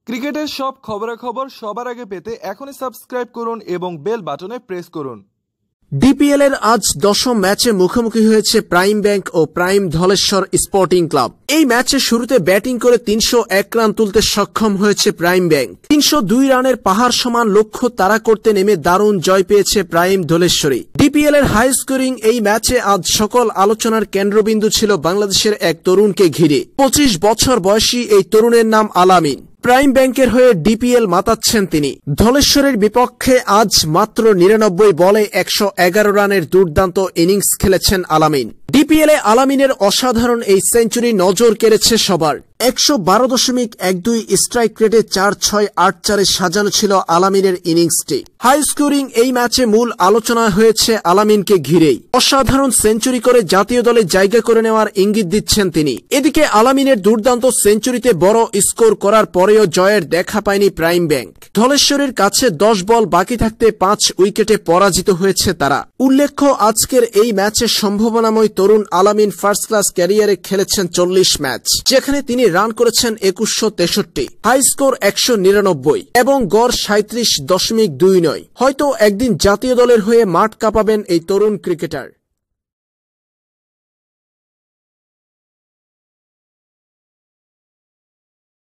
ক্রিকেটের সব খবরাখবর সবার আগে পেতে এখনই সাবস্ক্রাইব করুন এবং বেল বাটনে প্রেস করুন। ডিপিএল এর আজ 10ম ম্যাচে মুখোমুখি হয়েছে প্রাইম ব্যাংক ও প্রাইম ধলেশ্বর স্পোর্টিং ক্লাব। এই ম্যাচে শুরুতে ব্যাটিং করে 301 রান তুলতে সক্ষম হয়েছে প্রাইম ব্যাংক। 302 রানের পাহাড় সমান লক্ষ্য তাড়া করতে নেমে দারুণ জয় পেয়েছে প্রাইম ধলেশ্বরী। ডিপিএল এর হাই স্কোরিং এই ম্যাচে আজ সকল আলোচনার কেন্দ্রবিন্দু ছিল বাংলাদেশের এক তরুণকে ঘিরে। 25 বছর বয়সী এই তরুণের নাম আলামিন। প্রাইম ব্যাংকের হয়ে ডিপিএল মাতাচ্ছেন তিনি। ধলেশ্বরের বিপক্ষে আজ মাত্র 99 বলে 111 রানের দুর্দান্ত ইনিংস খেলেছেন আলামিন। ডিপিএল এ আলামিনের অসাধারণ এই সেঞ্চুরি নজর কেড়েছে সবার। 112.12 স্ট্রাইক রেটে 4-6-8-4 সাজানো ছিল আলামিনের ইনিংসটি। হাই স্কোরিং এই ম্যাচে মূল আলোচনা হয়েছে আলামিনকে ঘিরেই। অসাধারণ সেঞ্চুরি করে জাতীয় দলে জায়গা করে নেওয়ার ইঙ্গিত দিচ্ছেন তিনি। এদিকে আলামিনের দুর্দান্ত সেঞ্চুরিতে বড় স্কোর করার পরেও জয়ের দেখা পায়নি প্রাইম ব্যাংক। ধলেশ্বরের কাছে 10 বল বাকি থাকতে 5 উইকেটে পরাজিত হয়েছে তারা। উল্লেখ্য, আজকের এই ম্যাচে সম্ভাবনাময় তরুণ আলামিন ফার্স্ট ক্লাস ক্যারিয়ারে খেলেছেন 40 ম্যাচ, যেখানে তিনি রান করেছেন 2163, হাই স্কোর 199 এবং গড় 37.29। হয়তো একদিন জাতীয় দলের হয়ে মাঠ কাঁপাবেন এই তরুণ ক্রিকেটার।